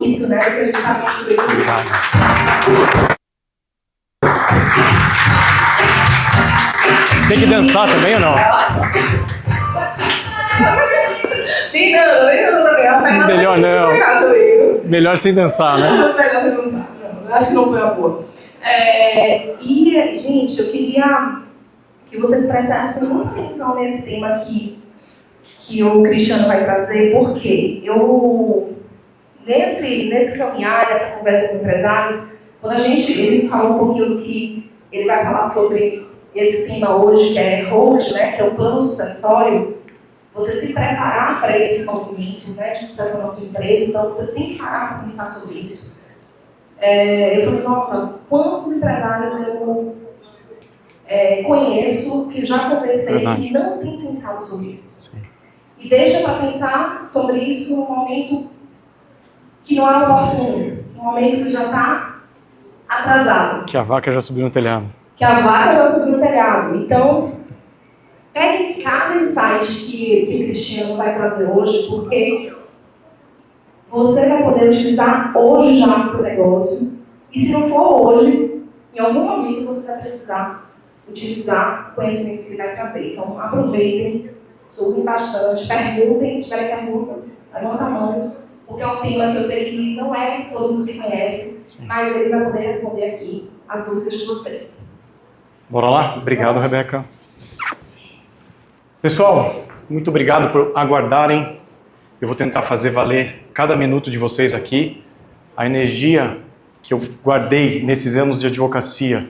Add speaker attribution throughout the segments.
Speaker 1: início, né, do que a gente está construindo.
Speaker 2: Tem que dançar também ou não? Melhor não. Melhor sem dançar, né?
Speaker 1: Melhor sem dançar. Não, acho que não foi a boa. E, gente, eu queria que vocês prestassem muita atenção nesse tema aqui que o Cristiano vai trazer, porque nesse caminhar, nessa conversa com empresários, quando ele falou um pouquinho do que ele vai falar sobre esse tema hoje, que é HOLD, né, que é o plano sucessório, você se preparar para esse movimento, né, de sucessão na sua empresa, então você tem que parar para pensar sobre isso. Eu falei, nossa, quantos empresários eu conheço, que já conversei, que não tem pensado sobre isso.
Speaker 2: Sim.
Speaker 1: E deixa para pensar sobre isso num momento que não é oportuno, num momento que já está atrasado.
Speaker 2: Que a vaca já subiu no telhado.
Speaker 1: Que a vaca já subiu no telhado. Então, pegue cada insight que o Cristiano vai trazer hoje, porque você vai poder utilizar hoje já no seu negócio. E se não for hoje, em algum momento você vai precisar utilizar o conhecimento que ele vai trazer. Então, aproveitem, estudem bastante, perguntem, se tiverem perguntas, levanta a mão, porque é um tema que eu sei que não é todo mundo que conhece, mas ele vai poder responder aqui as dúvidas de vocês.
Speaker 2: Bora lá? Obrigado, Rebeca. Pessoal, muito obrigado por aguardarem. Eu vou tentar fazer valer cada minuto de vocês aqui. A energia que eu guardei nesses anos de advocacia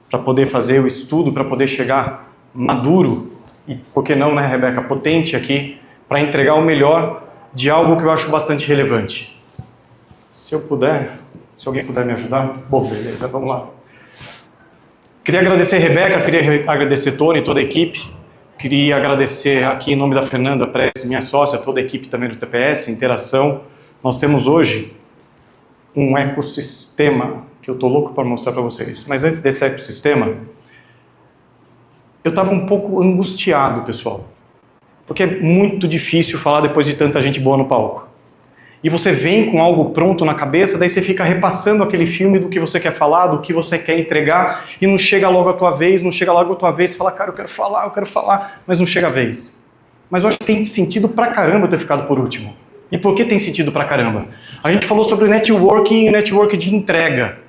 Speaker 2: para poder fazer o estudo, para poder chegar maduro e, por que não, né, Rebeca, potente aqui, para entregar o melhor de algo que eu acho bastante relevante. Se alguém puder me ajudar, bom, beleza, vamos lá. Queria agradecer a Rebeca, queria agradecer Tony, toda a equipe. Queria agradecer aqui em nome da Fernanda Press, minha sócia, toda a equipe também do TPS, Interação. Nós temos hoje um ecossistema que eu estou louco para mostrar para vocês. Mas antes desse ecossistema, eu estava um pouco angustiado, pessoal. Porque é muito difícil falar depois de tanta gente boa no palco. E você vem com algo pronto na cabeça, daí você fica repassando aquele filme do que você quer falar, do que você quer entregar, e não chega logo a tua vez, você fala, cara, eu quero falar, mas não chega a vez. Mas eu acho que tem sentido pra caramba ter ficado por último. E por que tem sentido pra caramba? A gente falou sobre networking e networking de entrega.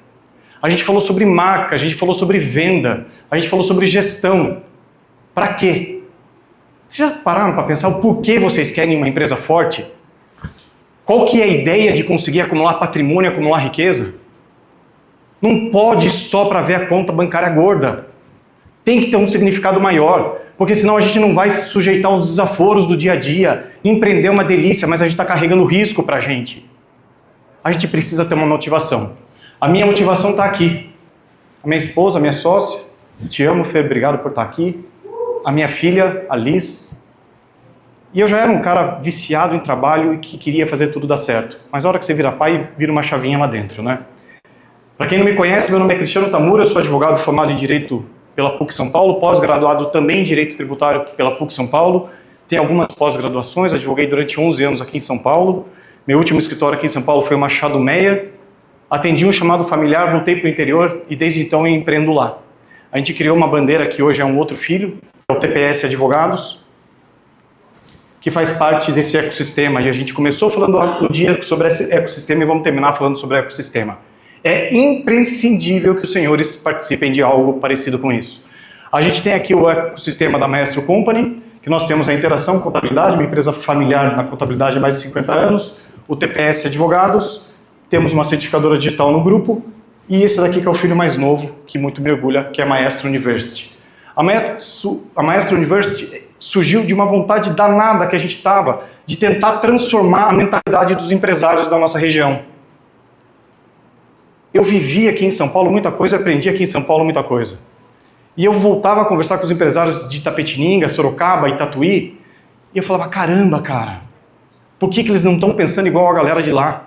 Speaker 2: A gente falou sobre marca, a gente falou sobre venda, a gente falou sobre gestão. Pra quê? Vocês já pararam para pensar o porquê vocês querem uma empresa forte? Qual que é a ideia de conseguir acumular patrimônio, acumular riqueza? Não pode só para ver a conta bancária gorda. Tem que ter um significado maior, porque senão a gente não vai se sujeitar aos desaforos do dia a dia. Empreender é uma delícia, mas a gente está carregando risco para a gente. A gente precisa ter uma motivação. A minha motivação está aqui. A minha esposa, a minha sócia, te amo, Fê, obrigado por estar aqui. A minha filha, a Liz. E eu já era um cara viciado em trabalho e que queria fazer tudo dar certo. Mas a hora que você vira pai, vira uma chavinha lá dentro, né? Para quem não me conhece, meu nome é Cristiano Tamura, eu sou advogado formado em Direito pela PUC São Paulo, pós-graduado também em Direito Tributário pela PUC São Paulo. Tenho algumas pós-graduações, advoguei durante 11 anos aqui em São Paulo. Meu último escritório aqui em São Paulo foi o Machado Meia. Atendi um chamado familiar, voltei para o interior e desde então eu empreendo lá. A gente criou uma bandeira que hoje é um outro filho, é o TPS Advogados, que faz parte desse ecossistema. E a gente começou falando no dia sobre esse ecossistema e vamos terminar falando sobre o ecossistema. É imprescindível que os senhores participem de algo parecido com isso. A gente tem aqui o ecossistema da Maestro Company, que nós temos a Interação Contabilidade, uma empresa familiar na contabilidade há mais de 50 anos, o TPS Advogados, temos uma certificadora digital no grupo, e esse daqui que é o filho mais novo, que muito me orgulha, que é a Maestro University. A Maestro University surgiu de uma vontade danada que a gente estava de tentar transformar a mentalidade dos empresários da nossa região. Eu vivi aqui em São Paulo muita coisa, aprendi aqui em São Paulo muita coisa. E eu voltava a conversar com os empresários de Itapetininga, Sorocaba e Tatuí, e eu falava, caramba, cara, por que eles não estão pensando igual a galera de lá?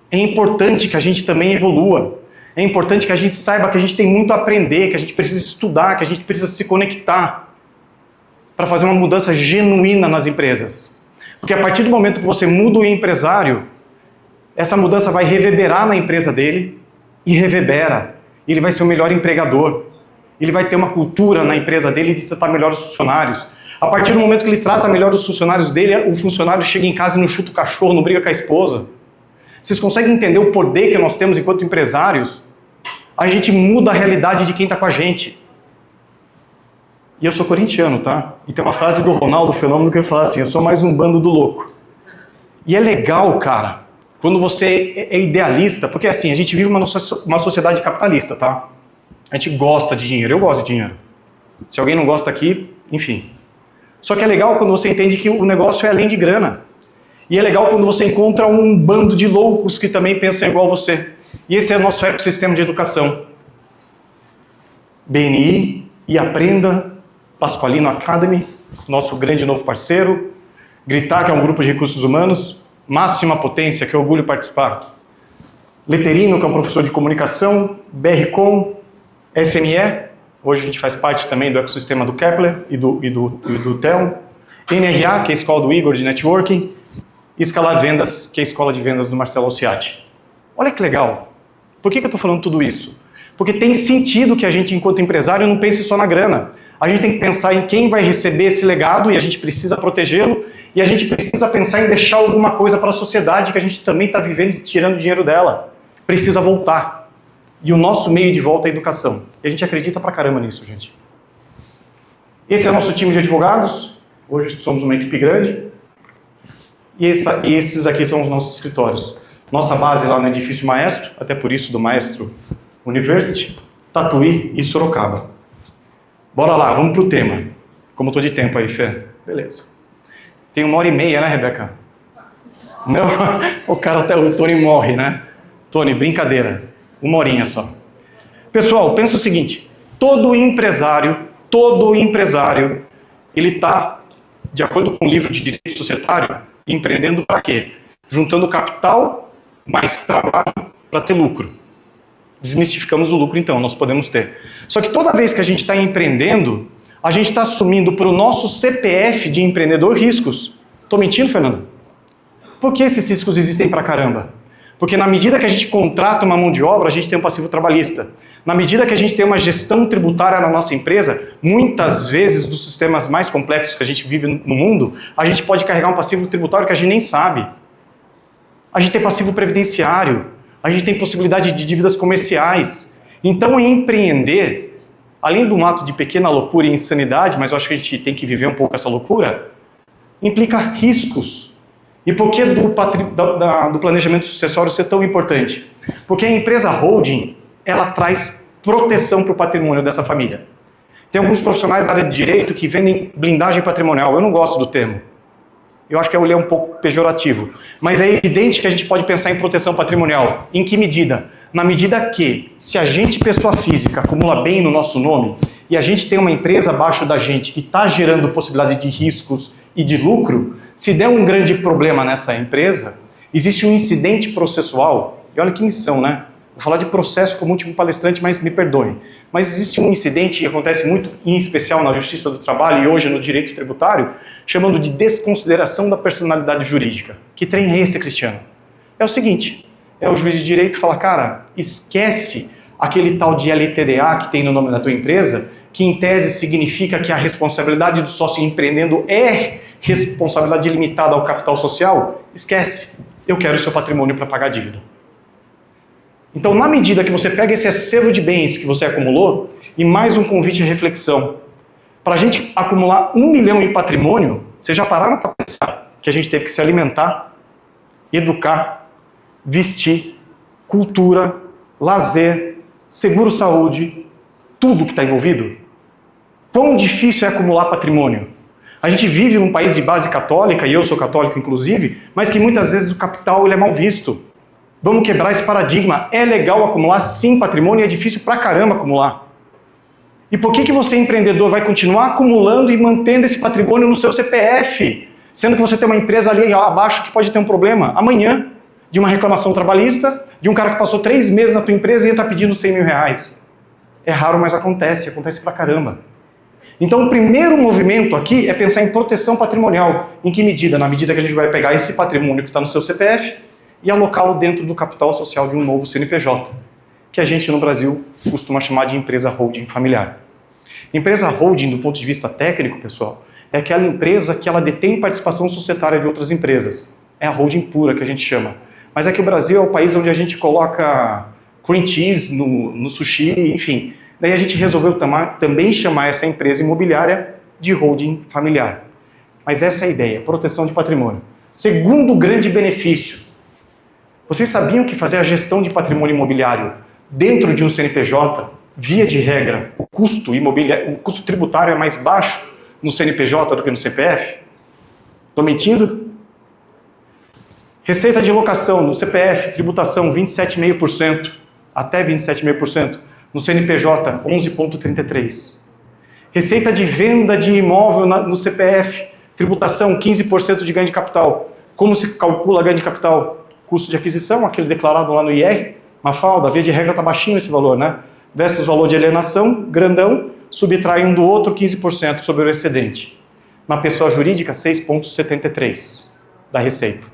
Speaker 2: É importante que a gente também evolua. É importante que a gente saiba que a gente tem muito a aprender, que a gente precisa estudar, que a gente precisa se conectar para fazer uma mudança genuína nas empresas. Porque a partir do momento que você muda o empresário, essa mudança vai reverberar na empresa dele, e reverbera. Ele vai ser o melhor empregador. Ele vai ter uma cultura na empresa dele de tratar melhor os funcionários. A partir do momento que ele trata melhor os funcionários dele, o funcionário chega em casa e não chuta o cachorro, não briga com a esposa. Vocês conseguem entender o poder que nós temos enquanto empresários? A gente muda a realidade de quem está com a gente. E eu sou corintiano, tá? E tem uma frase do Ronaldo Fenômeno que ele fala assim, eu sou mais um bando do louco. E é legal, cara, quando você é idealista, porque assim, a gente vive uma sociedade capitalista, tá? A gente gosta de dinheiro, eu gosto de dinheiro. Se alguém não gosta aqui, enfim. Só que é legal quando você entende que o negócio é além de grana. E é legal quando você encontra um bando de loucos que também pensam igual você. E esse é o nosso ecossistema de educação. BNI e Aprenda, Pasqualino Academy, nosso grande novo parceiro. Gritar, que é um grupo de recursos humanos. Máxima Potência, que é orgulho participar. Leterino, que é um professor de comunicação. BRCom, SME, hoje a gente faz parte também do ecossistema do Kepler e do TEL. NRA, que é a escola do Igor de Networking. E Escalar Vendas, que é a escola de vendas do Marcelo Alciati. Olha que legal. Por que eu estou falando tudo isso? Porque tem sentido que a gente, enquanto empresário, não pense só na grana. A gente tem que pensar em quem vai receber esse legado e a gente precisa protegê-lo. E a gente precisa pensar em deixar alguma coisa para a sociedade que a gente também está vivendo e tirando dinheiro dela. Precisa voltar. E o nosso meio de volta é a educação. E a gente acredita pra caramba nisso, gente. Esse é o nosso time de advogados. Hoje somos uma equipe grande. E esses aqui são os nossos escritórios. Nossa base lá no Edifício Maestro, até por isso do Maestro University, Tatuí e Sorocaba. Bora lá, vamos pro tema. Como eu tô de tempo aí, Fê? Beleza. Tem 1h30, né, Rebeca? Não, o cara até o Tony morre, né? Tony, brincadeira. 1 horinha só. Pessoal, pensa o seguinte, todo empresário, ele está, de acordo com o livro de Direito Societário, empreendendo para quê? Juntando capital mais trabalho para ter lucro. Desmistificamos o lucro então, nós podemos ter. Só que toda vez que a gente está empreendendo, a gente está assumindo para o nosso CPF de empreendedor riscos. Estou mentindo, Fernando? Por que esses riscos existem pra caramba? Porque na medida que a gente contrata uma mão de obra, a gente tem um passivo trabalhista. Na medida que a gente tem uma gestão tributária na nossa empresa, muitas vezes dos sistemas mais complexos que a gente vive no mundo, a gente pode carregar um passivo tributário que a gente nem sabe. A gente tem passivo previdenciário, a gente tem possibilidade de dívidas comerciais. Então, empreender, além do ato de pequena loucura e insanidade, mas eu acho que a gente tem que viver um pouco essa loucura, implica riscos. E por que do planejamento sucessório ser tão importante? Porque a empresa holding, ela traz proteção para o patrimônio dessa família. Tem alguns profissionais da área de direito que vendem blindagem patrimonial. Eu não gosto do termo. Eu acho que ele é um pouco pejorativo. Mas é evidente que a gente pode pensar em proteção patrimonial. Em que medida? Na medida que, se a gente, pessoa física, acumula bem no nosso nome, e a gente tem uma empresa abaixo da gente que está gerando possibilidade de riscos e de lucro, se der um grande problema nessa empresa, existe um incidente processual, e olha que missão, né? Vou falar de processo como último palestrante, mas me perdoem. Mas existe um incidente que acontece muito, em especial na Justiça do Trabalho e hoje no direito tributário, chamando de desconsideração da personalidade jurídica. Que trem é esse, Cristiano? É o seguinte, é o juiz de direito falar, cara, esquece aquele tal de LTDA que tem no nome da tua empresa, que em tese significa que a responsabilidade do sócio empreendendo é responsabilidade limitada ao capital social, esquece. Eu quero o seu patrimônio para pagar a dívida. Então, na medida que você pega esse acervo de bens que você acumulou, e mais um convite à reflexão, para a gente acumular 1 milhão em patrimônio, vocês já pararam para pensar que a gente teve que se alimentar, educar, vestir, cultura, lazer, seguro-saúde, tudo que está envolvido? Quão difícil é acumular patrimônio? A gente vive num país de base católica, e eu sou católico inclusive, mas que muitas vezes o capital ele é mal visto. Vamos quebrar esse paradigma. É legal acumular sim patrimônio e é difícil pra caramba acumular. E por que você, empreendedor, vai continuar acumulando e mantendo esse patrimônio no seu CPF? Sendo que você tem uma empresa ali abaixo que pode ter um problema amanhã, de uma reclamação trabalhista, de um cara que passou 3 meses na tua empresa e entra pedindo 100 mil reais. É raro, mas acontece pra caramba. Então o primeiro movimento aqui é pensar em proteção patrimonial. Em que medida? Na medida que a gente vai pegar esse patrimônio que está no seu CPF e alocá-lo dentro do capital social de um novo CNPJ, que a gente no Brasil costuma chamar de empresa holding familiar. Empresa holding, do ponto de vista técnico, pessoal, é aquela empresa que ela detém participação societária de outras empresas. É a holding pura que a gente chama. Mas é que o Brasil é o país onde a gente coloca cream cheese no sushi, enfim. Daí a gente resolveu também chamar essa empresa imobiliária de holding familiar. Mas essa é a ideia, proteção de patrimônio. Segundo grande benefício, vocês sabiam que fazer a gestão de patrimônio imobiliário dentro de um CNPJ, via de regra, o custo tributário é mais baixo no CNPJ do que no CPF? Estou mentindo? Receita de locação no CPF, tributação 27,5%, até 27,5%. No CNPJ, 11,33%. Receita de venda de imóvel no CPF, tributação 15% de ganho de capital. Como se calcula ganho de capital? Custo de aquisição, aquele declarado lá no IR. Mafalda, via de regra está baixinho esse valor, né? Versus valor de alienação, grandão, subtrai um do outro 15% sobre o excedente. Na pessoa jurídica, 6,73% da receita.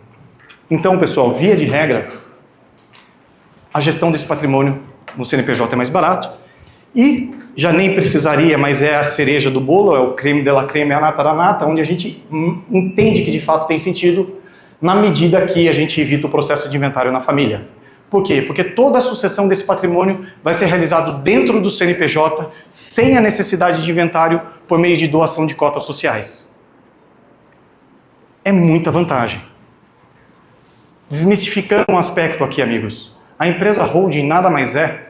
Speaker 2: Então, pessoal, via de regra, a gestão desse patrimônio no CNPJ é mais barato e já nem precisaria, mas é a cereja do bolo, é o creme de la creme, a nata da nata, onde a gente entende que de fato tem sentido na medida que a gente evita o processo de inventário na família. Por quê? Porque toda a sucessão desse patrimônio vai ser realizado dentro do CNPJ, sem a necessidade de inventário, por meio de doação de cotas sociais. É muita vantagem. Desmistificando um aspecto aqui, amigos. A empresa holding nada mais é,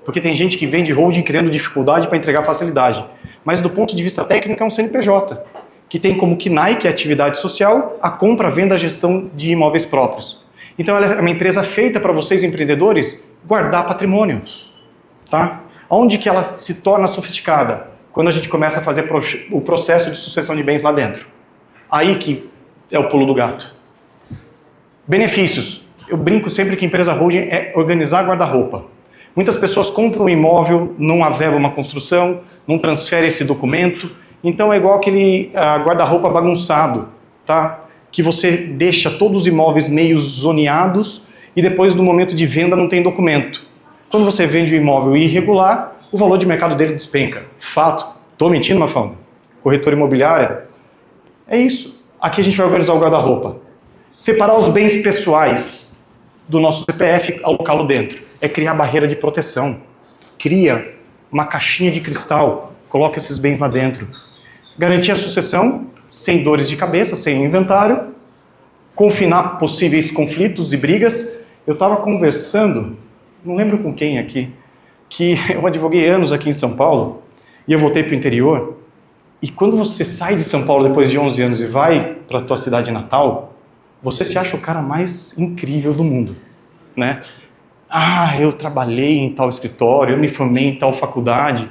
Speaker 2: porque tem gente que vende holding criando dificuldade para entregar facilidade. Mas do ponto de vista técnico é um CNPJ, que tem como KNAI, que é a atividade social, a compra, venda, gestão de imóveis próprios. Então ela é uma empresa feita para vocês, empreendedores, guardar patrimônio. Tá? Onde que ela se torna sofisticada? Quando a gente começa a fazer o processo de sucessão de bens lá dentro. Aí que é o pulo do gato. Benefícios. Eu brinco sempre que empresa holding é organizar guarda-roupa. Muitas pessoas compram um imóvel, não avela uma construção, não transfere esse documento. Então é igual aquele guarda-roupa bagunçado, tá? Que você deixa todos os imóveis meio zoneados e depois no momento de venda não tem documento. Quando você vende um imóvel irregular, o valor de mercado dele despenca. Fato. Estou mentindo, Mafalda? Corretora imobiliária? É isso. Aqui a gente vai organizar o guarda-roupa. Separar os bens pessoais do nosso CPF, alocá-lo dentro. É criar barreira de proteção. Cria uma caixinha de cristal, coloca esses bens lá dentro. Garantir a sucessão, sem dores de cabeça, sem inventário. Confinar possíveis conflitos e brigas. Eu estava conversando, não lembro com quem aqui, que eu advoguei anos aqui em São Paulo, e eu voltei para o interior, e quando você sai de São Paulo depois de 11 anos e vai para a tua cidade natal, você se acha o cara mais incrível do mundo, né? Ah, eu trabalhei em tal escritório, eu me formei em tal faculdade.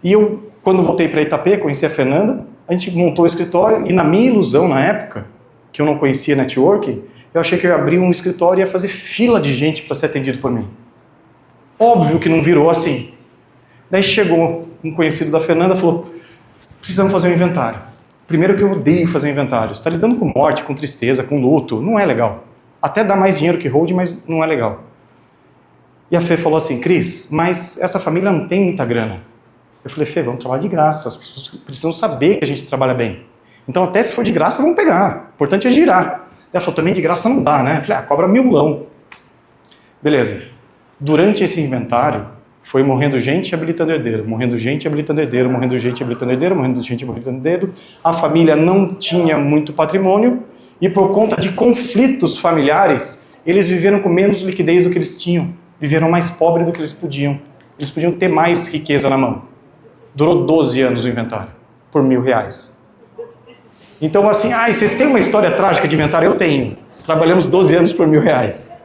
Speaker 2: E eu, quando voltei para Itapê, conheci a Fernanda, a gente montou o escritório, e na minha ilusão, na época, que eu não conhecia networking, eu achei que eu ia abrir um escritório e ia fazer fila de gente para ser atendido por mim. Óbvio que não virou assim. Daí chegou um conhecido da Fernanda e falou, precisamos fazer um inventário. Primeiro que eu odeio fazer inventário. Você está lidando com morte, com tristeza, com luto, não é legal. Até dá mais dinheiro que hold, mas não é legal. E a Fê falou assim, Cris, mas essa família não tem muita grana. Eu falei, Fê, vamos trabalhar de graça, as pessoas precisam saber que a gente trabalha bem. Então até se for de graça, vamos pegar. O importante é girar. Ela falou, também de graça não dá, né? Eu falei, cobra milão. Beleza. Durante esse inventário, foi morrendo gente habilitando herdeiro, morrendo gente habilitando herdeiro, morrendo gente habilitando herdeiro, morrendo gente habilitando herdeiro. A família não tinha muito patrimônio e por conta de conflitos familiares, eles viveram com menos liquidez do que eles tinham. Viveram mais pobres do que eles podiam. Eles podiam ter mais riqueza na mão. Durou 12 anos o inventário, por R$1.000. Então assim, vocês têm uma história trágica de inventário? Eu tenho. Trabalhamos 12 anos por R$1.000.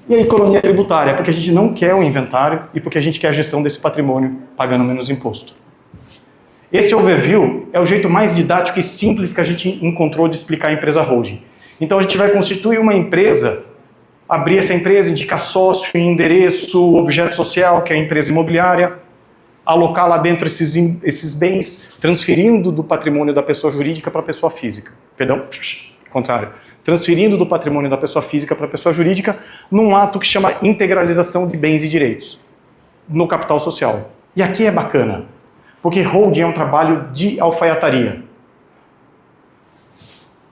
Speaker 2: E a economia tributária, porque a gente não quer o inventário e porque a gente quer a gestão desse patrimônio pagando menos imposto. Esse overview é o jeito mais didático e simples que a gente encontrou de explicar a empresa holding. Então a gente vai constituir uma empresa, abrir essa empresa, indicar sócio, endereço, objeto social, que é a empresa imobiliária, alocar lá dentro esses bens, transferindo do patrimônio da pessoa jurídica para a pessoa física. Perdão, contrário. transferindo do patrimônio da pessoa física para a pessoa jurídica num ato que chama integralização de bens e direitos no capital social. E aqui é bacana, porque holding é um trabalho de alfaiataria.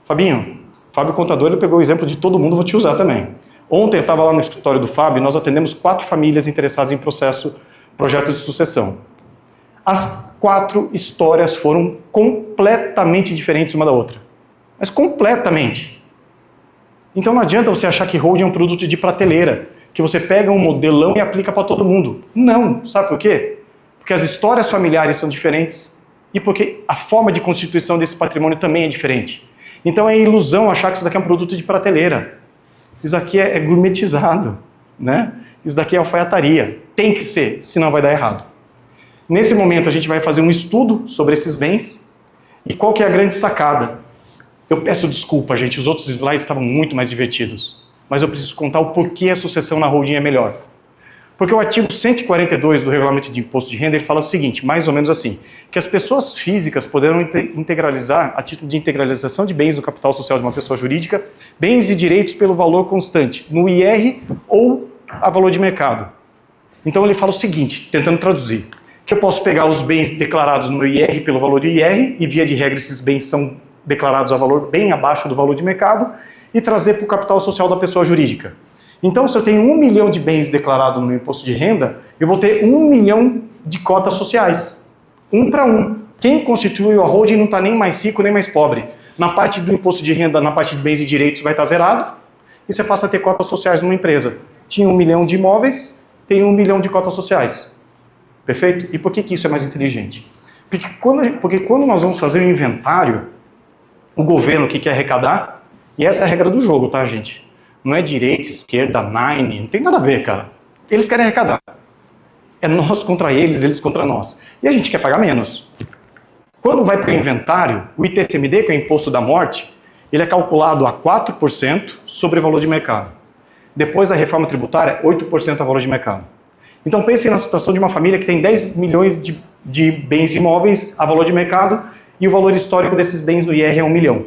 Speaker 2: Fábio Contador, ele pegou o exemplo de todo mundo, vou te usar também. Ontem eu estava lá no escritório do Fábio e nós atendemos 4 famílias interessadas em projeto de sucessão. As 4 histórias foram completamente diferentes uma da outra. Mas completamente. Então não adianta você achar que holding é um produto de prateleira, que você pega um modelão e aplica para todo mundo. Não, sabe por quê? Porque as histórias familiares são diferentes e porque a forma de constituição desse patrimônio também é diferente. Então é ilusão achar que isso daqui é um produto de prateleira. Isso aqui é gourmetizado, né? Isso daqui é alfaiataria. Tem que ser, senão vai dar errado. Nesse momento a gente vai fazer um estudo sobre esses bens. E qual que é a grande sacada? Eu peço desculpa, gente, os outros slides estavam muito mais divertidos. Mas eu preciso contar o porquê a sucessão na holding é melhor. Porque o artigo 142 do Regulamento de Imposto de Renda, ele fala o seguinte, mais ou menos assim, que as pessoas físicas poderão integralizar, a título de integralização de bens no capital social de uma pessoa jurídica, bens e direitos pelo valor constante, no IR ou a valor de mercado. Então ele fala o seguinte, tentando traduzir, que eu posso pegar os bens declarados no IR pelo valor do IR, e via de regra esses bens são declarados a valor bem abaixo do valor de mercado, e trazer para o capital social da pessoa jurídica. Então, se eu tenho 1 milhão de bens declarados no imposto de renda, eu vou ter 1 milhão de cotas sociais. 1 para 1. Quem constitui a holding não está nem mais rico nem mais pobre. Na parte do imposto de renda, na parte de bens e direitos vai estar zerado, e você passa a ter cotas sociais numa empresa. Tinha 1 milhão de imóveis, tem 1 milhão de cotas sociais. Perfeito? E por que isso é mais inteligente? Porque quando nós vamos fazer um inventário, o governo que quer arrecadar, e essa é a regra do jogo, tá, gente? Não é direita, esquerda, nine, não tem nada a ver, cara. Eles querem arrecadar. É nós contra eles, eles contra nós. E a gente quer pagar menos. Quando vai para o inventário, o ITCMD, que é o Imposto da Morte, ele é calculado a 4% sobre o valor de mercado. Depois da reforma tributária, 8% a valor de mercado. Então pensem na situação de uma família que tem 10 milhões de bens imóveis a valor de mercado e o valor histórico desses bens no IR é 1 milhão.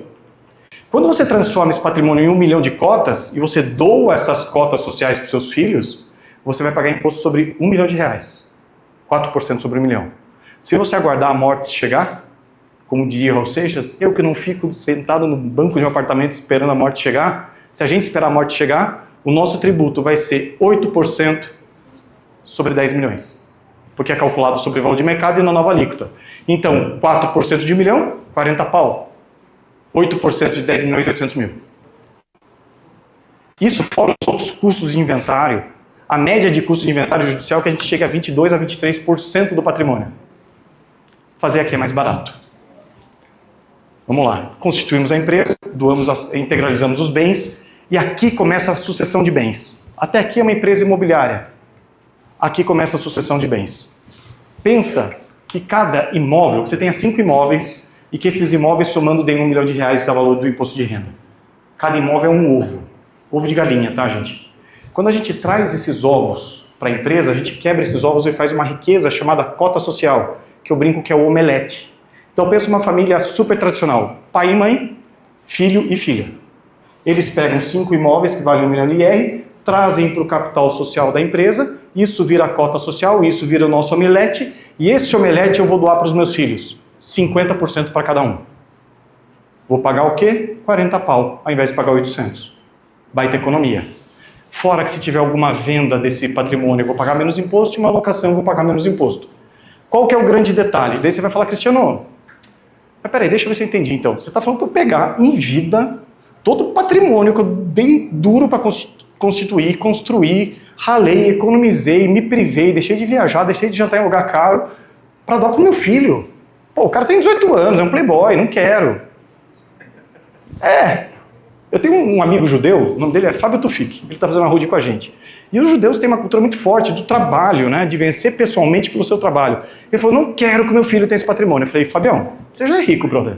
Speaker 2: Quando você transforma esse patrimônio em 1 milhão de cotas e você doa essas cotas sociais para os seus filhos, você vai pagar imposto sobre 1 milhão de reais. 4% sobre 1 milhão. Se você aguardar a morte chegar, como diria Raul Seixas, eu que não fico sentado no banco de um apartamento esperando a morte chegar, se a gente esperar a morte chegar, o nosso tributo vai ser 8% sobre 10 milhões. Porque é calculado sobre o valor de mercado e na nova alíquota. Então, 4% de 1 milhão, 40 pau. 8% de 10 milhões e 800 mil. Isso fora os outros custos de inventário. A média de custo de inventário judicial que a gente chega a 22% a 23% do patrimônio. Fazer aqui é mais barato. Vamos lá. Constituímos a empresa, integralizamos os bens e aqui começa a sucessão de bens. Até aqui é uma empresa imobiliária. Aqui começa a sucessão de bens. Pensa que cada imóvel, você tenha 5 imóveis e que esses imóveis somando deem 1 milhão de reais a valor do imposto de renda. Cada imóvel é um ovo. Ovo de galinha, tá, gente? Quando a gente traz esses ovos para a empresa, a gente quebra esses ovos e faz uma riqueza chamada cota social, que eu brinco que é o omelete. Então pensa uma família super tradicional. Pai e mãe, filho e filha. Eles pegam 5 imóveis que valem 1 milhão de IR, trazem para o capital social da empresa, isso vira a cota social, isso vira o nosso omelete, e esse omelete eu vou doar para os meus filhos. 50% para cada um. Vou pagar o quê? 40 pau, ao invés de pagar 800. Baita economia. Fora que se tiver alguma venda desse patrimônio, eu vou pagar menos imposto, e uma locação eu vou pagar menos imposto. Qual que é o grande detalhe? Daí você vai falar, Cristiano, mas peraí, deixa eu ver se eu entendi então. Você está falando para eu pegar em vida todo o patrimônio que eu dei duro para constituir, construir, ralei, economizei, me privei, deixei de viajar, deixei de jantar em lugar caro, para dar para o meu filho. Pô, o cara tem 18 anos, é um playboy, não quero. Eu tenho um amigo judeu, o nome dele é Fábio Tufik, ele está fazendo uma holding com a gente. E os judeus têm uma cultura muito forte do trabalho, né, de vencer pessoalmente pelo seu trabalho. Ele falou, não quero que meu filho tenha esse patrimônio. Eu falei, Fabião, você já é rico, brother.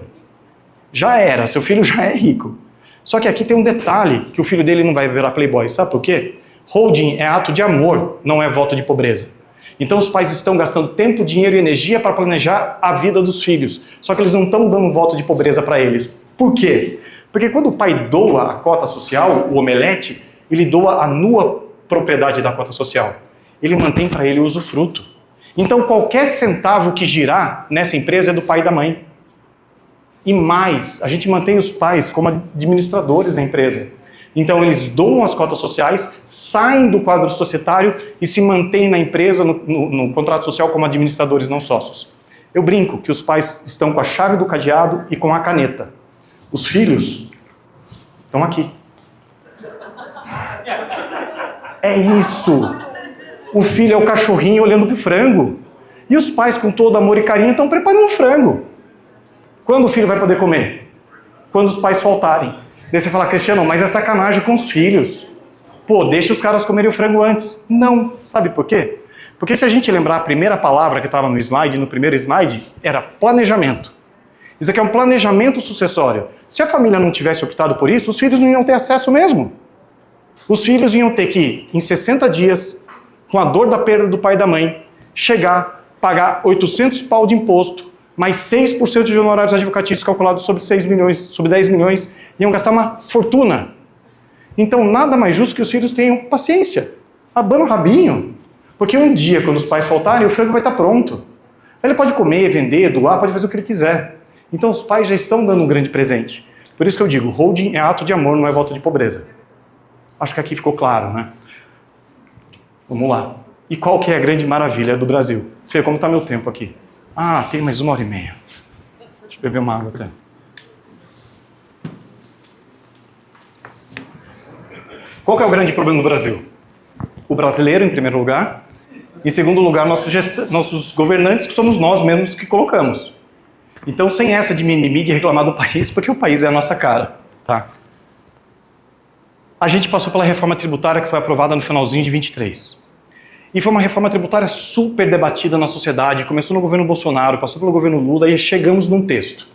Speaker 2: Já era, seu filho já é rico. Só que aqui tem um detalhe, que o filho dele não vai virar playboy, sabe por quê? Holding é ato de amor, não é voto de pobreza. Então os pais estão gastando tempo, dinheiro e energia para planejar a vida dos filhos. Só que eles não estão dando um voto de pobreza para eles. Por quê? Porque quando o pai doa a cota social, o omelete, ele doa a nua propriedade da cota social. Ele mantém para ele o usufruto. Então qualquer centavo que girar nessa empresa é do pai e da mãe. E mais, a gente mantém os pais como administradores da empresa. Então eles doam as cotas sociais, saem do quadro societário e se mantêm na empresa, no contrato social, como administradores não sócios. Eu brinco que os pais estão com a chave do cadeado e com a caneta. Os filhos estão aqui. É isso. O filho é o cachorrinho olhando para o frango. E os pais, com todo amor e carinho, estão preparando o frango. Quando o filho vai poder comer? Quando os pais faltarem. Daí você fala, Cristiano, mas é sacanagem com os filhos. Pô, deixa os caras comerem o frango antes. Não. Sabe por quê? Porque se a gente lembrar a primeira palavra que estava no primeiro slide, era planejamento. Isso aqui é um planejamento sucessório. Se a família não tivesse optado por isso, os filhos não iam ter acesso mesmo. Os filhos iam ter que, em 60 dias, com a dor da perda do pai e da mãe, chegar, pagar 800 pau de imposto, mais 6% de honorários advocatícios calculados sobre 6 milhões, sobre 10 milhões, iam gastar uma fortuna. Então, nada mais justo que os filhos tenham paciência. Abana o rabinho. Porque um dia, quando os pais faltarem, o frango vai estar pronto. Ele pode comer, vender, doar, pode fazer o que ele quiser. Então, os pais já estão dando um grande presente. Por isso que eu digo, holding é ato de amor, não é voto de pobreza. Acho que aqui ficou claro, né? Vamos lá. E qual que é a grande maravilha do Brasil? Fê, como está meu tempo aqui? Ah, tem mais 1h30. Deixa eu beber uma água até. Qual que é o grande problema do Brasil? O brasileiro, em primeiro lugar. Em segundo lugar, nossos governantes, que somos nós mesmos que colocamos. Então, sem essa de mimimi de reclamar do país, porque o país é a nossa cara. Tá? A gente passou pela reforma tributária que foi aprovada no finalzinho de 23. E foi uma reforma tributária super debatida na sociedade, começou no governo Bolsonaro, passou pelo governo Lula e chegamos num texto.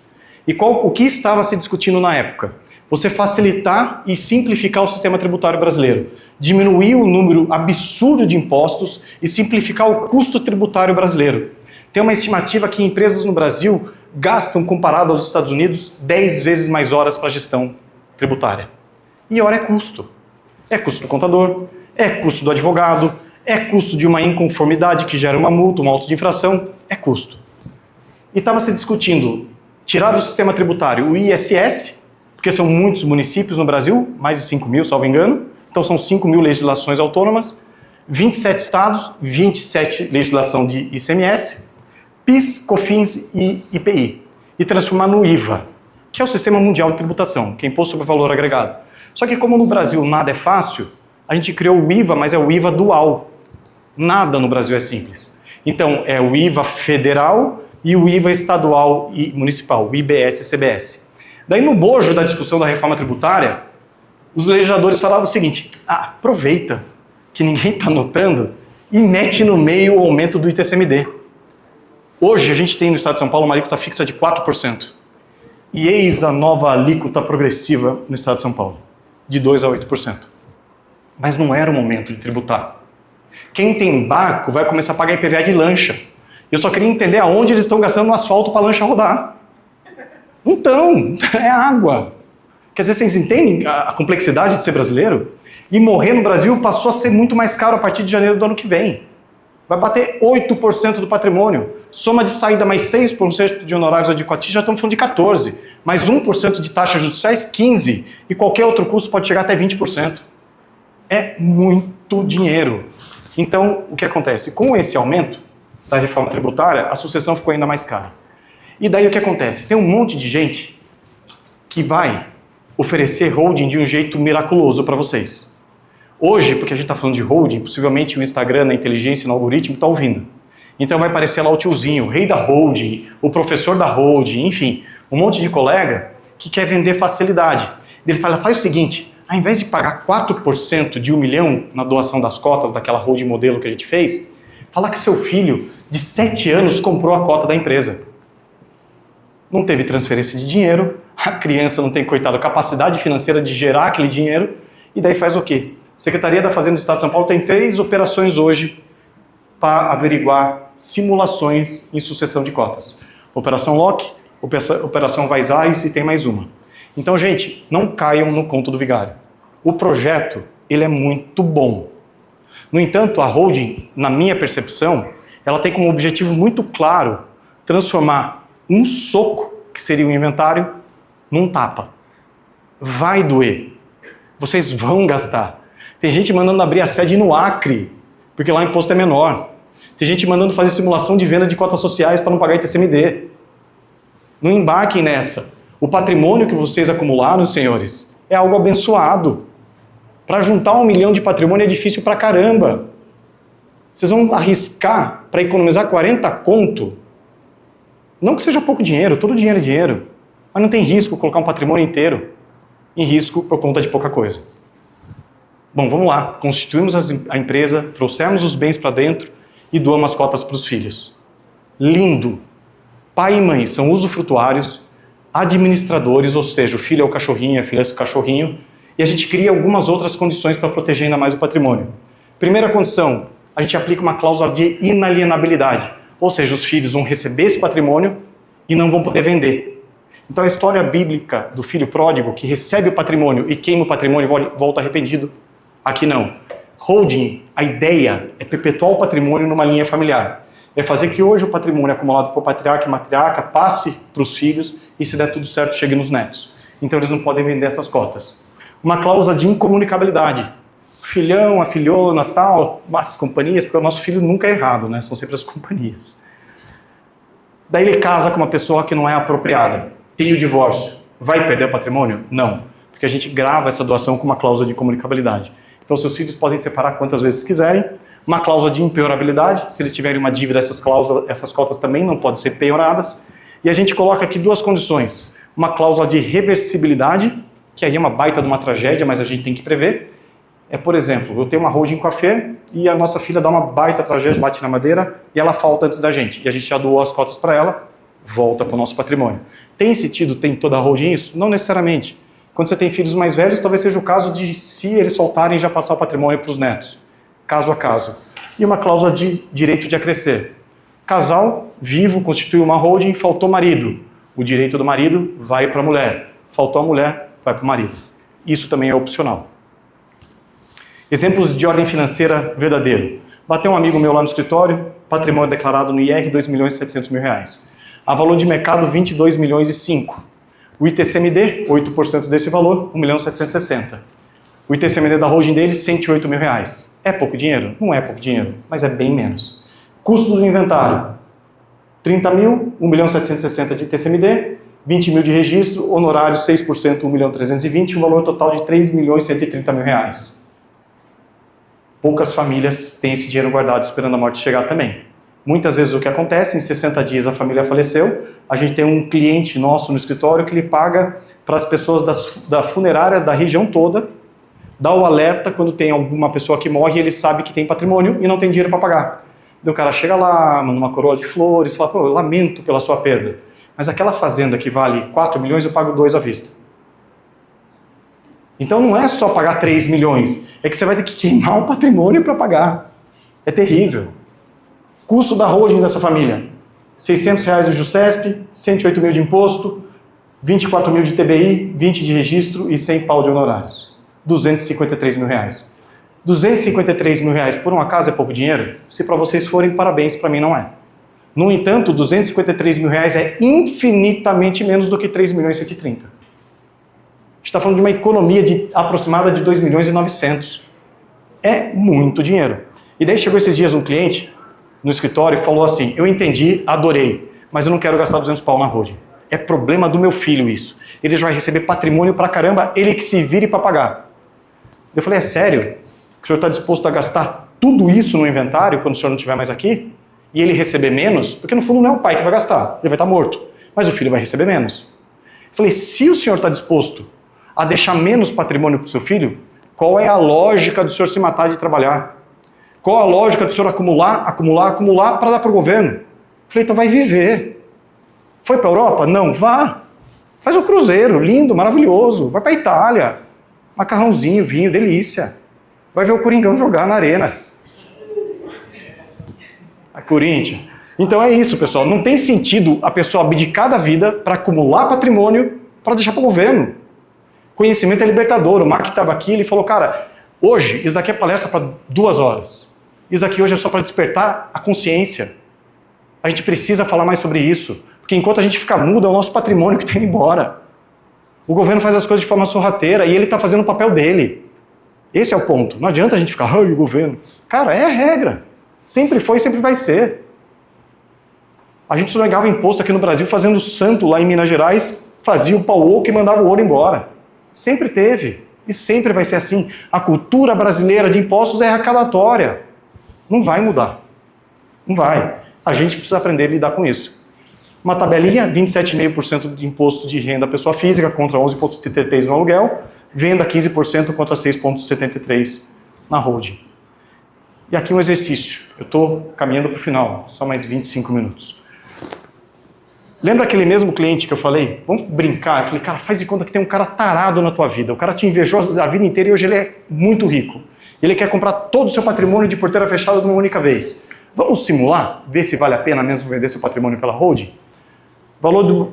Speaker 2: E o que estava se discutindo na época? Você facilitar e simplificar o sistema tributário brasileiro, diminuir o número absurdo de impostos e simplificar o custo tributário brasileiro. Tem uma estimativa que empresas no Brasil gastam, comparado aos Estados Unidos, 10 vezes mais horas para gestão tributária. E hora é custo. É custo do contador, é custo do advogado, é custo de uma inconformidade que gera uma multa, uma auto de infração, é custo. E estava se discutindo tirar do sistema tributário o ISS, porque são muitos municípios no Brasil, mais de 5 mil, salvo engano, então são 5 mil legislações autônomas, 27 estados, 27 legislação de ICMS, PIS, COFINS e IPI, e transformar no IVA, que é o Sistema Mundial de Tributação, que é Imposto sobre Valor Agregado. Só que como no Brasil nada é fácil, a gente criou o IVA, mas é o IVA dual. Nada no Brasil é simples. Então, é o IVA federal e o IVA estadual e municipal, o IBS e CBS. Daí, no bojo da discussão da reforma tributária, os legisladores falavam o seguinte, aproveita que ninguém está notando e mete no meio o aumento do ITCMD. Hoje, a gente tem no estado de São Paulo uma alíquota fixa de 4%. E eis a nova alíquota progressiva no estado de São Paulo, de 2% a 8%. Mas não era o momento de tributar. Quem tem barco vai começar a pagar IPVA de lancha. Eu só queria entender aonde eles estão gastando no asfalto para a lancha rodar. Então, é água. Quer dizer, vocês entendem a complexidade de ser brasileiro? E morrer no Brasil passou a ser muito mais caro a partir de janeiro do ano que vem. Vai bater 8% do patrimônio. Soma de saída mais 6% de honorários advocatícios, já estamos falando de 14%. Mais 1% de taxas judiciais, 15%. E qualquer outro custo pode chegar até 20%. É muito dinheiro. Então, o que acontece? Com esse aumento da reforma tributária, a sucessão ficou ainda mais cara. E daí o que acontece? Tem um monte de gente que vai oferecer holding de um jeito miraculoso para vocês. Hoje, porque a gente está falando de holding, possivelmente o Instagram, na inteligência, no algoritmo, está ouvindo. Então vai aparecer lá o tiozinho, o rei da holding, o professor da holding, enfim, um monte de colega que quer vender facilidade. Ele fala, faz o seguinte, ao invés de pagar 4% de 1 milhão na doação das cotas daquela holding modelo que a gente fez, fala que seu filho de 7 anos comprou a cota da empresa. Não teve transferência de dinheiro, a criança não tem, coitado, capacidade financeira de gerar aquele dinheiro, e daí faz o quê? A Secretaria da Fazenda do Estado de São Paulo tem 3 operações hoje para averiguar simulações em sucessão de cotas. Operação Lock, Operação Vaisais e tem mais uma. Então, gente, não caiam no conto do vigário. O projeto, ele é muito bom. No entanto, a holding, na minha percepção, ela tem como objetivo muito claro transformar um soco, que seria um inventário, num tapa. Vai doer. Vocês vão gastar. Tem gente mandando abrir a sede no Acre, porque lá o imposto é menor. Tem gente mandando fazer simulação de venda de cotas sociais para não pagar ITCMD. Não embarquem nessa. O patrimônio que vocês acumularam, senhores, é algo abençoado. Para juntar 1 milhão de patrimônio é difícil pra caramba. Vocês vão arriscar para economizar 40 conto? Não que seja pouco dinheiro, todo dinheiro é dinheiro. Mas não tem risco colocar um patrimônio inteiro em risco por conta de pouca coisa. Bom, vamos lá. Constituímos a empresa, trouxemos os bens para dentro e doamos as cotas para os filhos. Lindo! Pai e mãe são usufrutuários, administradores, ou seja, o filho é o cachorrinho, a filha é o cachorrinho, e a gente cria algumas outras condições para proteger ainda mais o patrimônio. Primeira condição, a gente aplica uma cláusula de inalienabilidade, ou seja, os filhos vão receber esse patrimônio e não vão poder vender. Então a história bíblica do filho pródigo que recebe o patrimônio e queima o patrimônio e volta arrependido, aqui não. Holding, a ideia é perpetuar o patrimônio numa linha familiar. É fazer que hoje o patrimônio acumulado por patriarca e matriarca passe para os filhos e, se der tudo certo, chegue nos netos. Então eles não podem vender essas cotas. Uma cláusula de incomunicabilidade. Filhão, a filhona, tal, as companhias, porque o nosso filho nunca é errado, né? São sempre as companhias. Daí ele casa com uma pessoa que não é apropriada. Tem o divórcio. Vai perder o patrimônio? Não. Porque a gente grava essa doação com uma cláusula de comunicabilidade. Então seus filhos podem separar quantas vezes quiserem. Uma cláusula de impenhorabilidade. Se eles tiverem uma dívida, essas cotas também não podem ser penhoradas. E a gente coloca aqui duas condições. Uma cláusula de reversibilidade, que aí é uma baita de uma tragédia, mas a gente tem que prever. É, por exemplo, eu tenho uma holding com a Fê e a nossa filha dá uma baita tragédia, bate na madeira e ela falta antes da gente. E a gente já doou as cotas para ela, volta para o nosso patrimônio. Tem sentido, tem toda a holding isso? Não necessariamente. Quando você tem filhos mais velhos, talvez seja o caso de, se eles faltarem, já passar o patrimônio para os netos. Caso a caso. E uma cláusula de direito de acrescer. Casal vivo constitui uma holding, faltou marido. O direito do marido vai para a mulher. Faltou a mulher, vai para o marido. Isso também é opcional. Exemplos de ordem financeira verdadeiro. Bateu um amigo meu lá no escritório, patrimônio declarado no IR, 2.700.000 reais. A valor de mercado, 22 milhões e 5. O ITCMD, 8% desse valor, 1.760.000. O ITCMD da holding dele, 108 mil reais. É pouco dinheiro? Não é pouco dinheiro, mas é bem menos. Custo do inventário, 30 mil, 1.760.000 de ITCMD, 20 mil de registro, honorários 6%, 1.320.000, um valor total de 3.130.000 reais. Poucas famílias têm esse dinheiro guardado esperando a morte chegar também. Muitas vezes o que acontece, em 60 dias a família faleceu, a gente tem um cliente nosso no escritório que ele paga para as pessoas da funerária da região toda, dá o alerta quando tem alguma pessoa que morre e ele sabe que tem patrimônio e não tem dinheiro para pagar. Daí o cara chega lá, manda uma coroa de flores, fala, pô, eu lamento pela sua perda, mas aquela fazenda que vale 4 milhões eu pago 2 à vista. Então não é só pagar 3 milhões, é que você vai ter que queimar o patrimônio para pagar. É terrível. Custo da holding dessa família, 600 reais de JUSESP, 108 mil de imposto, 24 mil de TBI, 20 de registro e 100 pau de honorários. 253 mil reais. 253 mil reais por um acaso é pouco dinheiro? Se para vocês forem, parabéns, para mim não é. No entanto, 253 mil reais é infinitamente menos do que 3 milhões e 130. A gente está falando de uma economia aproximada de 2 milhões e 900. É muito dinheiro. E daí chegou esses dias um cliente no escritório e falou assim, eu entendi, adorei, mas eu não quero gastar 200 pau na holding. É problema do meu filho isso. Ele já vai receber patrimônio pra caramba, ele que se vire para pagar. Eu falei, é sério? O senhor está disposto a gastar tudo isso no inventário quando o senhor não estiver mais aqui? E ele receber menos? Porque no fundo não é o pai que vai gastar, ele vai estar morto. Mas o filho vai receber menos. Eu falei, se o senhor está disposto a deixar menos patrimônio para o seu filho, qual é a lógica do senhor se matar de trabalhar? Qual a lógica do senhor acumular para dar para o governo? Eu falei, então vai viver. Foi para a Europa? Não, vá. Faz um cruzeiro, lindo, maravilhoso. Vai para a Itália. Macarrãozinho, vinho, delícia. Vai ver o Coringão jogar na arena. A Corinthians. Então é isso, pessoal. Não tem sentido a pessoa abdicar da vida para acumular patrimônio para deixar para o governo. Conhecimento é libertador. O Mac estava aqui, ele falou, cara, hoje, isso daqui é palestra para 2 horas. Isso aqui hoje é só para despertar a consciência. A gente precisa falar mais sobre isso. Porque enquanto a gente fica mudo, é o nosso patrimônio que está indo embora. O governo faz as coisas de forma sorrateira e ele está fazendo o papel dele. Esse é o ponto. Não adianta a gente ficar, ai, o governo. Cara, é a regra. Sempre foi e sempre vai ser. A gente sonegava imposto aqui no Brasil fazendo santo lá em Minas Gerais, fazia o pau oco e mandava o ouro embora. Sempre teve. E sempre vai ser assim. A cultura brasileira de impostos é arrecadatória. Não vai mudar. Não vai. A gente precisa aprender a lidar com isso. Uma tabelinha, 27,5% de imposto de renda à pessoa física contra 11,33% no aluguel, venda 15% contra 6,73% na holding. E aqui um exercício. Eu estou caminhando para o final, só mais 25 minutos. Lembra aquele mesmo cliente que eu falei? Vamos brincar. Eu falei, cara, faz de conta que tem um cara tarado na tua vida. O cara te invejou a vida inteira e hoje ele é muito rico. Ele quer comprar todo o seu patrimônio de porteira fechada de uma única vez. Vamos simular? Ver se vale a pena mesmo vender seu patrimônio pela holding? Valor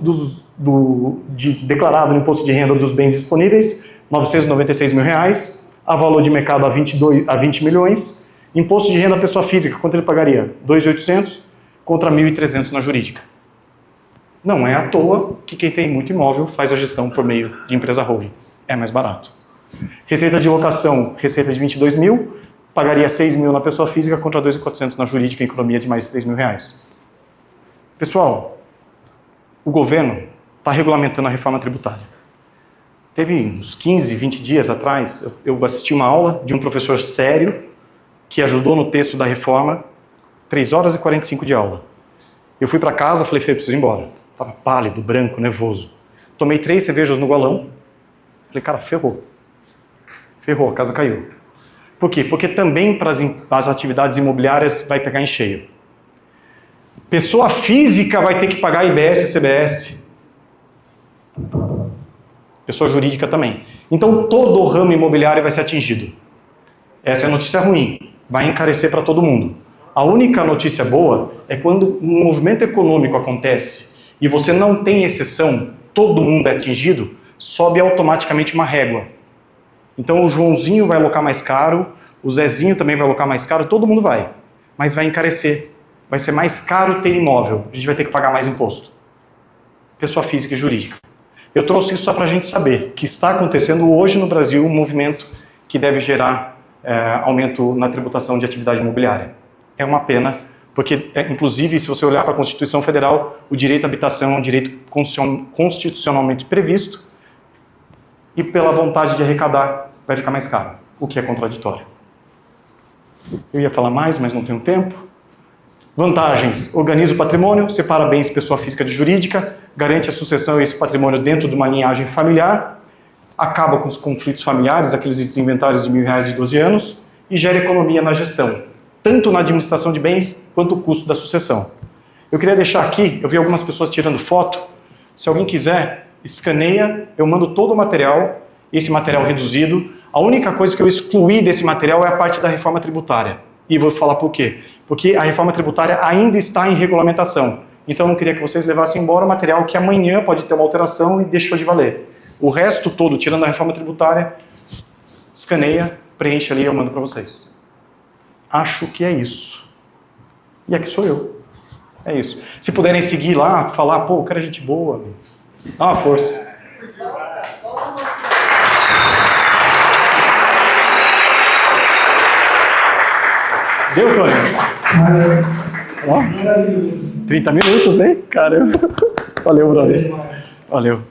Speaker 2: declarado no imposto de renda dos bens disponíveis, R$ 996 mil. A valor de mercado a 20 milhões. Imposto de renda à pessoa física, quanto ele pagaria? 2.800 contra 1.300 na jurídica. Não é à toa que quem tem muito imóvel faz a gestão por meio de empresa holding. É mais barato. Receita de locação, receita de 22 mil, pagaria 6 mil na pessoa física contra 2.400 na jurídica, economia de mais 3 mil reais. Pessoal, o governo está regulamentando a reforma tributária. Teve uns 15, 20 dias atrás, eu assisti uma aula de um professor sério que ajudou no texto da reforma, 3 horas e 45 de aula. Eu fui para casa, falei, Fê, preciso ir embora. Estava pálido, branco, nervoso. Tomei 3 cervejas no golão. Falei, cara, ferrou. Ferrou, a casa caiu. Por quê? Porque também para as atividades imobiliárias vai pegar em cheio. Pessoa física vai ter que pagar IBS e CBS. Pessoa jurídica também. Então todo o ramo imobiliário vai ser atingido. Essa é a notícia ruim. Vai encarecer para todo mundo. A única notícia boa é quando um movimento econômico acontece e você não tem exceção, todo mundo é atingido, sobe automaticamente uma régua. Então o Joãozinho vai alocar mais caro, o Zezinho também vai alocar mais caro, todo mundo vai. Mas vai encarecer. Vai ser mais caro ter imóvel. A gente vai ter que pagar mais imposto. Pessoa física e jurídica. Eu trouxe isso só para a gente saber que está acontecendo hoje no Brasil um movimento que deve gerar aumento na tributação de atividade imobiliária. É uma pena, porque, inclusive, se você olhar para a Constituição Federal, o direito à habitação é um direito constitucionalmente previsto e, pela vontade de arrecadar, vai ficar mais caro, o que é contraditório. Eu ia falar mais, mas não tenho tempo. Vantagens: organiza o patrimônio, separa bens pessoa física de jurídica, garante a sucessão e esse patrimônio dentro de uma linhagem familiar, acaba com os conflitos familiares, aqueles inventários de R$1.000 de 12 anos, e gera economia na gestão, tanto na administração de bens, quanto o custo da sucessão. Eu queria deixar aqui, eu vi algumas pessoas tirando foto, se alguém quiser, escaneia, eu mando todo o material, esse material reduzido. A única coisa que eu excluí desse material é a parte da reforma tributária. E vou falar por quê. Porque a reforma tributária ainda está em regulamentação. Então eu não queria que vocês levassem embora o material que amanhã pode ter uma alteração e deixou de valer. O resto todo, tirando a reforma tributária, escaneia, preenche ali e eu mando para vocês. Acho que é isso. E aqui sou eu. É isso. Se puderem seguir lá, falar, pô, o cara é gente boa. Dá uma força. Deu, Tony? Ó, 30 minutos, hein? Caramba. Valeu, brother. Valeu.